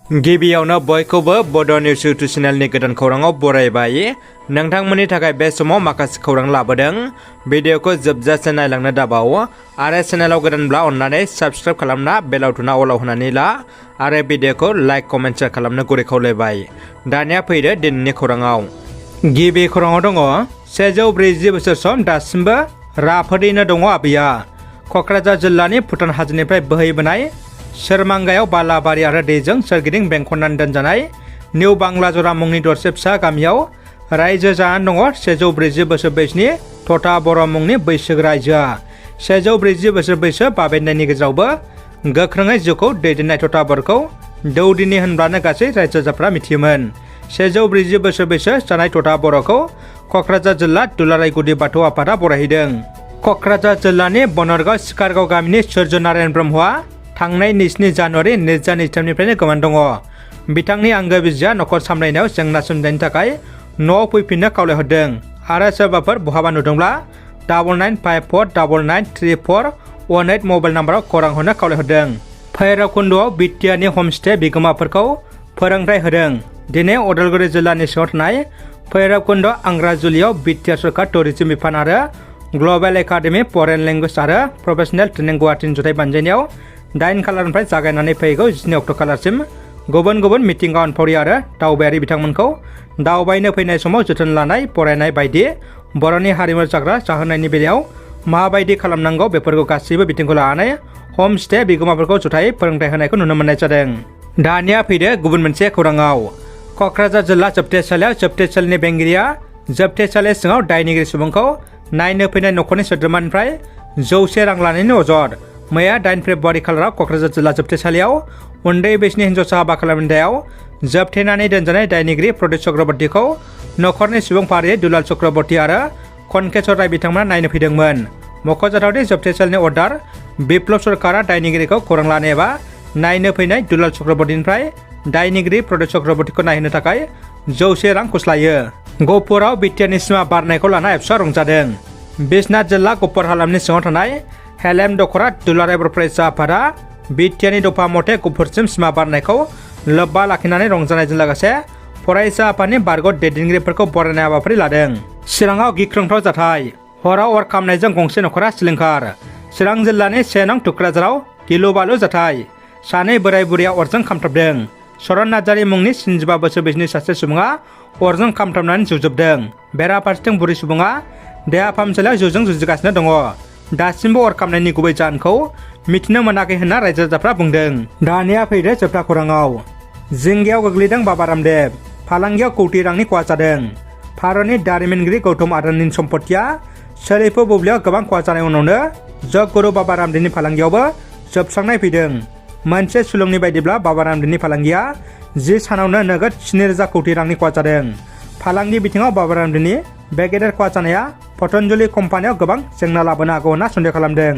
गिबियावनो बयखौबो बड' निउस इउटुब चेनेलनि गोदान खौराङाव बरायबाय। नोंथांमोननि थाखाय बे समाव माखासे खौरां लाबोदों। भिडिअखौ जोबजासे नायलांनो दाबाव आरो चेनेलाव गोदानब्ला अन्नानै साबस्क्राइब खालामना बेल आइकनआ अलाव होनानै ला आरो भिडिअखौ लाइक कमेन्ट शेयार खालामनो गुरै खावलायबाय। दानिया फैदो दिनैनि खौराङाव। गिबि खौराङाव दङ 140 बोसोर सम दासिमबो राफोदैनो दङ आबैया। क'क्राझार जिल्लानि भुटान हाजोनिफ्राय बोहैबोनाय सोरमांगायाव बालाबारि आरो दैजों सोरगिदिं बेंखननानै दोनजानाय निउ बांलाजरा मुंनि दरसे फिसा गामियाव रायजो जानानै दङ 140 बोसोर बैसोनि थथा बर' मुंनि बैसोगोरा आइजोआ। 140 बोसोर बैसो बाबेननायनि गेजेरावबो गोख्रोङै जिउखौ दैदेननाय थथा बर'खौ दौदिनि होनब्लानो गासै रायजो राजाफ्रा मिथियोमोन। 140 बोसोर बैसो जानाय थथा बर'खौ क'क्राझार जिल्ला दुलाराय गुदि बाथौ आफादा बरायहैदों। क'क्राझार जिल्लानि बनरगाव सिकारगाव गामिनि सुर्य नारायण ब्रह्मआ थांनाय 2 जानुवारि 2023निफ्रायनो गोमाना दङ। बिथांनि आंगो बिसिया न'खर सामलायनायाव जेंना सोमजिनायनि थाखाय न'आव फैफिननो खावलायहरदों आरो सोरबाफोर बहाबा नुदोंब्ला 9954993418 मबाइल नाम्बाराव खौरां हरनो खावलायहरदों। भैरबकुन्द'आव बिटिआरनि हमस्टे बिगोमाफोरखौ फोरोंथाय होदों। दिनै उदालगुरि जिल्लानि सिङाव थानाय भैरबकुन्द' आंग्राजुलियाव बिटिआर सरकार टुरिज्म बिफान आरो ग्लबेल एकाडेमि फरेन लेंगुवेज आरो प्रफेसनेल ट्रेनिं गुवाहाटीनि जुथाइ बानजायनायाव 8 खालारनिफ्राय जागायनानै फैगौ 12 अक्ट' खालारसिम गुबुन गुबुन मिथिंगा अनफावरि आरो दावबायारि बिथांमोनखौ दावबायनो फैनाय समाव जोथोन लानाय फरायनाय बायदि बर'नि हारिमु जाग्रा जाहोनायनि बेलायाव माबायदि खालामनांगौ बेफोरखौ गासैबो बिथिंखौ लानानै हमस्टे बिगोमाफोरखौ जुथायै फोरोंथाय होनायखौ नुनो मोननाय जादों। दानिया फैदो गुबुन मोनसे खौराङाव। क'क्राझार जिल्ला जोबथेसालियाव जोबथेसालिनि बेंगिरिया जोबथेसालि सिङाव दायनिगिरि सुबुंखौ नायनो फैनाय न'खरनि सोद्रोमानिफ्राय 100 रां लानायनि अजद। मैया 8 फेब्रुवारि खालाराव क'क्राझार जिल्ला जोबथेसालियाव उन्दै बैसोनि हिन्जावसा हाबा खालामनायनि दायाव जोबथेनानै दोनजानाय दायनिगिरि प्रदीप चक्रवर्तीखौ न'खरनि सुबुं फारियै दुलाल चक्रवर्ती आरो कनकेश्वर राय बिथांमोना नायनो फैदोंमोन। मख'जाथावदि जोबथेसालिनि अर्डार बिप्लब सरकारा दायनिगिरिखौ खौरां लानो एबा नायनो फैनाय दुलाल चक्रवर्तीनिफ्राय दायनिगिरि प्रदीप चक्रवर्तीखौ नायहोनो थाखाय 100 रां घुस लायो। गहपुराव बिटिआरनि सिमा बारनायखौ लाना एबसुआ रंजादों। बिश्वनाथ जिल्ला गहपुर हालामनि सिङाव थानाय हेलेम दख'रा दुलाराय बर' फरायसा आफादा बिटिआरनि दफा मथे गहपुरसिम सिमा बारनायखौ लोब्बा लाखिनानै रंजानायजों लोगोसे फरायसा आफादनि बारग' दैदेनगिरिफोरखौ बरायनाय हाबाफारि लादों। चिराङाव गिख्रंथाव जाथाय। हराव अर खामनायजों गंसे न'खरा सिलिंखार। चिरां जिल्लानि 1 नं थुक्राझाराव गिलु बालु जाथाय। 2 बोराय बुरैया अरजों खामथाबदों। सरन नार्जारि मुंनि 75 बोसोर बैसोनि सासे सुबुङा अरजों खामथाबनानै जिउजोबदों। बेराफारसेथिं बुरै सुबुङा देहा फाहामसालियाव जिउजों जुजिगासिनो दङ। दासिमबो अर खामनायनि गुबै जाहोनखौ मिथिनो मोनाखै होनना रायजो राजाफ्रा बुंदों। दानिया फैदो जोबथा खौराङाव। जिंगायाव गोग्लैदों बाबा रामदेव। फालांगियाव कौटि रांनि खहा जादों। भारतनि दारिमिनगिरि गौतम आदानिनि सम्पथिया सोलिफु बुब्लियाव गोबां खहा जानाय उनावनो जगगुरु बाबा रामदेवनि फालांगियावबो जोबस्रांनाय फैदों। मोनसे सुलुंनि बायदिब्ला बाबा रामदेवनि फालांगिया 10 सानावनो नोगोद 7,000 कौटि रांनि खहा जादों। फालांगि बिथिङाव बाबा रामदेवनि बे गेदेर खहा जानाया पतन्जलि कम्पानियाव गोबां जेंना लाबोनो हागौ होनना सन्देह खालामदों।